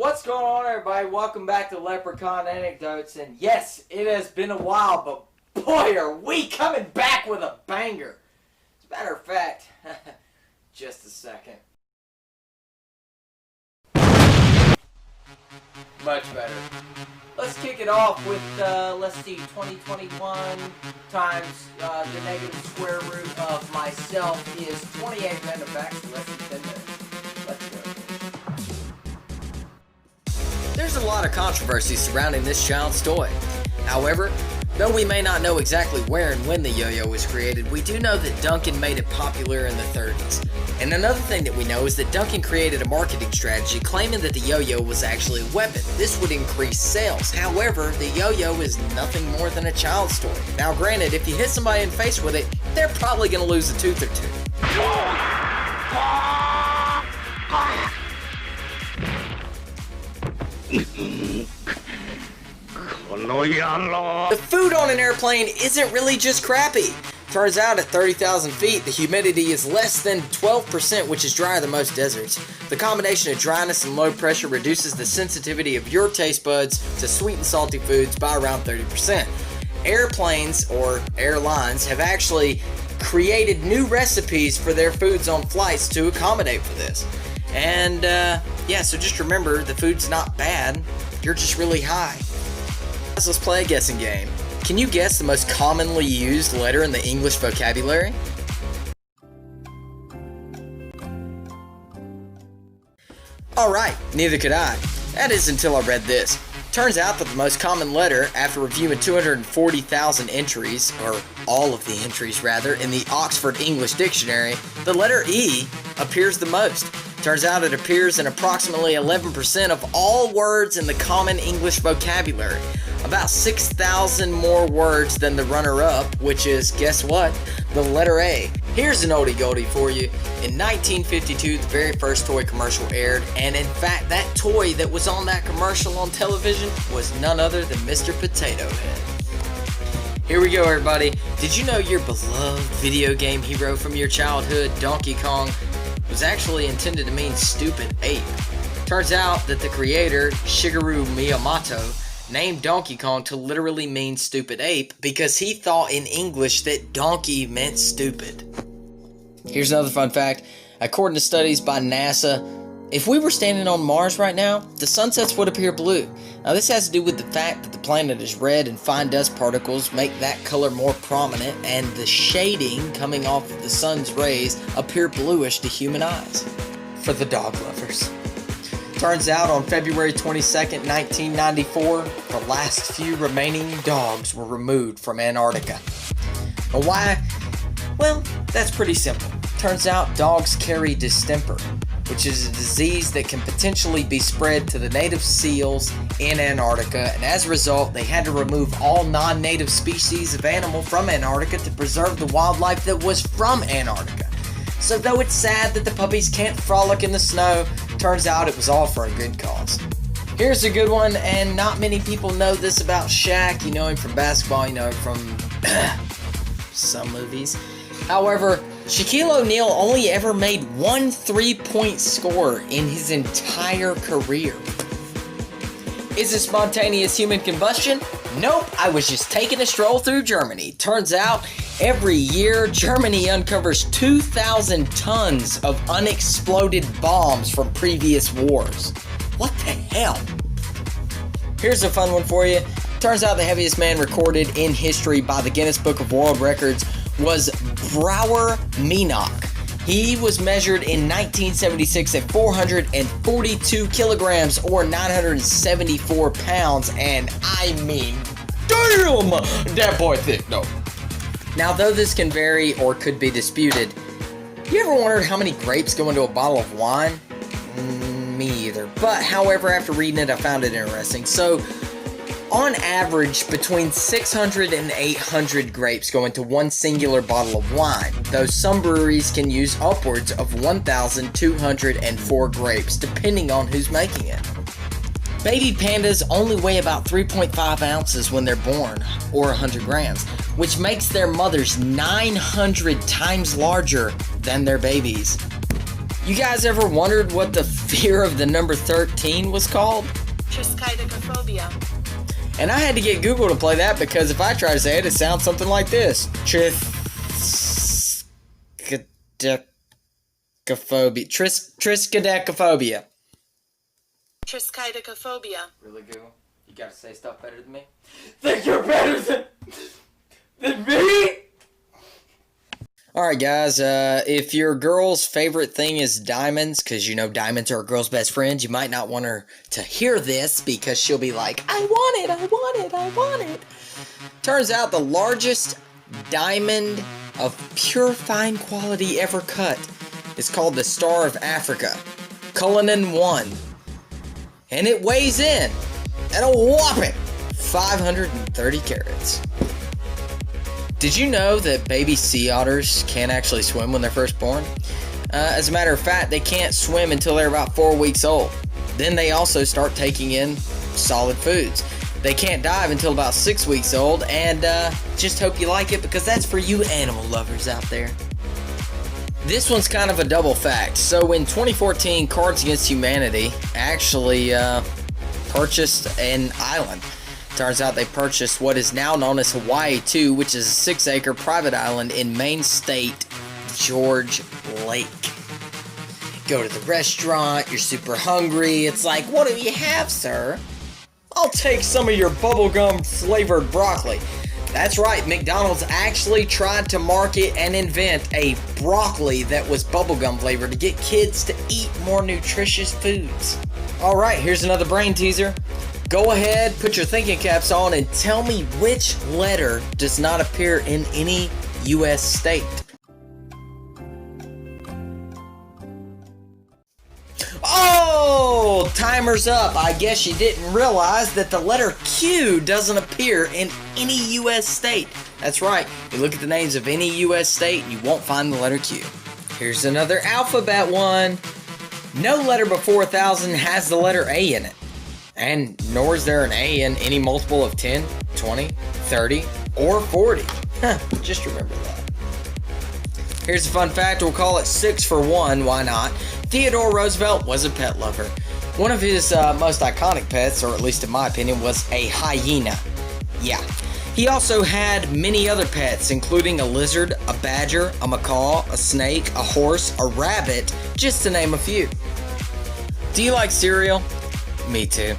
What's going on, everybody? Welcome back to Leprechaun Anecdotes, and yes, it has been a while, but boy, are we coming back with a banger. As a matter of fact, just a second. Much better. Let's kick it off with, let's see, 2021 times the negative square root of myself is 28 random facts in less than 10 minutes. Let's go. There's a lot of controversy surrounding this child's toy. However, though we may not know exactly where and when the yo-yo was created, we do know that Duncan made it popular in the 30s. And another thing that we know is that Duncan created a marketing strategy claiming that the yo-yo was actually a weapon. This would increase sales. However, the yo-yo is nothing more than a child's toy. Now granted, if you hit somebody in the face with it, they're probably going to lose a tooth or two. The food on an airplane isn't really just crappy. Turns out at 30,000 feet, the humidity is less than 12%, which is drier than most deserts. The combination of dryness and low pressure reduces the sensitivity of your taste buds to sweet and salty foods by around 30%. Airplanes, or airlines, have actually created new recipes for their foods on flights to accommodate for this. And yeah, so just remember, the food's not bad, you're just really high. Let's play a guessing game. Can you guess the most commonly used letter in the English vocabulary? Alright, neither could I. That is until I read this. Turns out that the most common letter, after reviewing 240,000 entries, or all of the entries rather, in the Oxford English Dictionary, the letter E appears the most. Turns out it appears in approximately 11% of all words in the common English vocabulary. About 6,000 more words than the runner-up, which is, guess what? The letter A. Here's an oldie goldie for you. In 1952, the very first toy commercial aired, and in fact, that toy that was on that commercial on television was none other than Mr. Potato Head. Here we go, everybody. Did you know your beloved video game hero from your childhood, Donkey Kong, was actually intended to mean stupid ape? Turns out that the creator, Shigeru Miyamoto, named Donkey Kong to literally mean stupid ape because he thought in English that donkey meant stupid. Here's another fun fact. According to studies by NASA, if we were standing on Mars right now, the sunsets would appear blue. Now this has to do with the fact that the planet is red and fine dust particles make that color more prominent, and the shading coming off of the sun's rays appear bluish to human eyes. For the dog lovers. Turns out on February 22nd, 1994, the last few remaining dogs were removed from Antarctica. And why? Well, that's pretty simple. Turns out dogs carry distemper, which is a disease that can potentially be spread to the native seals in Antarctica, and as a result, they had to remove all non-native species of animal from Antarctica to preserve the wildlife that was from Antarctica. So though it's sad that the puppies can't frolic in the snow, turns out it was all for a good cause. Here's a good one, and not many people know this about Shaq. You know him from basketball, you know him from some movies. However, Shaquille O'Neal only ever made one 3-point score in his entire career. Is it spontaneous human combustion? Nope, I was just taking a stroll through Germany. Turns out, every year, Germany uncovers 2,000 tons of unexploded bombs from previous wars. What the hell? Here's a fun one for you. Turns out the heaviest man recorded in history by the Guinness Book of World Records was Brouwer Meinhof. He was measured in 1976 at 442 kilograms or 974 pounds, and I mean, damn, that boy thick though. Now, though this can vary or could be disputed, you ever wondered how many grapes go into a bottle of wine? Me either. But, however, after reading it, I found it interesting. So, on average, between 600 and 800 grapes go into one singular bottle of wine, though some breweries can use upwards of 1,204 grapes, depending on who's making it. Baby pandas only weigh about 3.5 ounces when they're born, or 100 grams, which makes their mothers 900 times larger than their babies. You guys ever wondered what the fear of the number 13 was called? Triskaidekaphobia. And I had to get Google to play that because if I try to say it, it sounds something like this. Triskaidekaphobia. Triskaidekaphobia. Triskaidekaphobia. Really, Google? You gotta say stuff better than me? Think you're better than me? Alright guys, if your girl's favorite thing is diamonds, because you know diamonds are a girl's best friend, you might not want her to hear this because she'll be like, I want it, I want it, I want it. Turns out the largest diamond of pure fine quality ever cut is called the Star of Africa, Cullinan 1. And it weighs in at a whopping 530 carats. Did you know that baby sea otters can't actually swim when they're first born? As a matter of fact, they can't swim until they're about 4 weeks old. Then they also start taking in solid foods. They can't dive until about 6 weeks old, and just hope you like it because that's for you animal lovers out there. This one's kind of a double fact. So in 2014, Cards Against Humanity actually purchased an island. Turns out they purchased what is now known as Hawaii 2, which is a 6-acre private island in Maine State, George Lake. Go to the restaurant, you're super hungry, it's like, what do you have, sir? I'll take some of your bubblegum flavored broccoli. That's right, McDonald's actually tried to market and invent a broccoli that was bubblegum flavored to get kids to eat more nutritious foods. Alright, here's another brain teaser. Go ahead, put your thinking caps on, and tell me which letter does not appear in any U.S. state. Oh, timer's up. I guess you didn't realize that the letter Q doesn't appear in any U.S. state. That's right. You look at the names of any U.S. state, you won't find the letter Q. Here's another alphabet one. No letter before 1,000 has the letter A in it. And nor is there an A in any multiple of 10, 20, 30, or 40. Just remember that. Here's a fun fact, we'll call it 6 for 1, why not? Theodore Roosevelt was a pet lover. One of his most iconic pets, or at least in my opinion, was a hyena. Yeah. He also had many other pets, including a lizard, a badger, a macaw, a snake, a horse, a rabbit, just to name a few. Do you like cereal? Me too.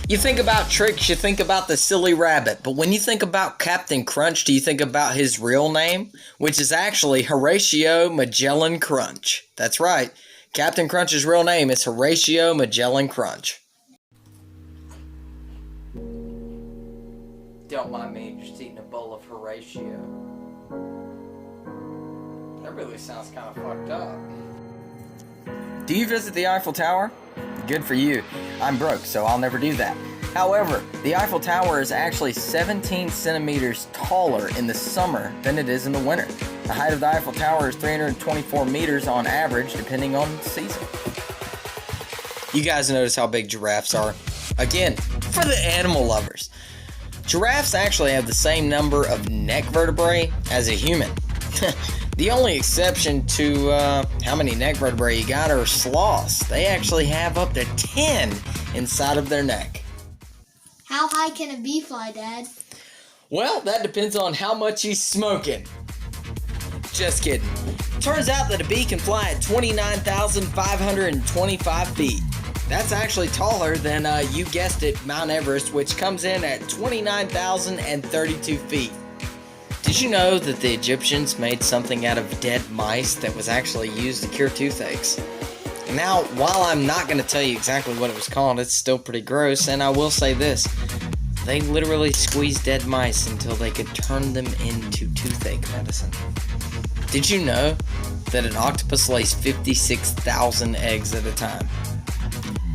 You think about Trix, you think about the silly rabbit, but when you think about Captain Crunch, do you think about his real name? Which is actually Horatio Magellan Crunch. That's right. Captain Crunch's real name is Horatio Magellan Crunch. Don't mind me just eating a bowl of Horatio. That really sounds kind of fucked up. Do you visit the Eiffel Tower? Good for you. I'm broke, so I'll never do that. However, the Eiffel Tower is actually 17 centimeters taller in the summer than it is in the winter. The height of the Eiffel Tower is 324 meters on average, depending on the season. You guys notice how big giraffes are? Again, for the animal lovers. Giraffes actually have the same number of neck vertebrae as a human. The only exception to how many neck vertebrae you got are sloths. They actually have up to 10 inside of their neck. How high can a bee fly, Dad? Well, that depends on how much he's smoking. Just kidding. Turns out that a bee can fly at 29,525 feet. That's actually taller than, you guessed it, Mount Everest, which comes in at 29,032 feet. Did you know that the Egyptians made something out of dead mice that was actually used to cure toothaches? Now, while I'm not going to tell you exactly what it was called, it's still pretty gross, and I will say this. They literally squeezed dead mice until they could turn them into toothache medicine. Did you know that an octopus lays 56,000 eggs at a time?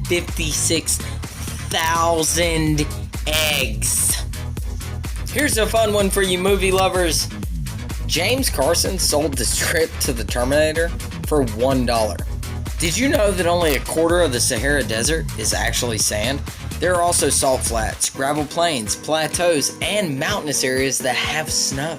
56,000 eggs! Here's a fun one for you movie lovers. James Carson sold the script to the Terminator for $1. Did you know that only a quarter of the Sahara Desert is actually sand? There are also salt flats, gravel plains, plateaus, and mountainous areas that have snow.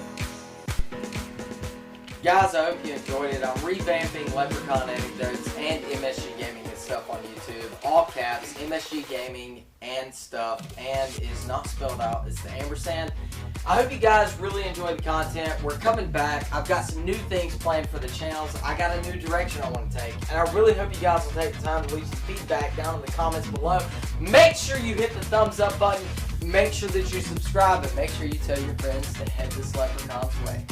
Guys, I hope you enjoyed it. I'm revamping Leprechaun anecdotes and MSG Gaming is stuff on YouTube. All caps, MSG Gaming and stuff, and is not spelled out. It's the ampersand. I hope you guys really enjoy the content. We're coming back. I've got some new things planned for the channels. I got a new direction I want to take, and I really hope you guys will take the time to leave some feedback down in the comments below. Make sure you hit the thumbs up button. Make sure that you subscribe, and make sure you tell your friends to head this Leprechaun's way.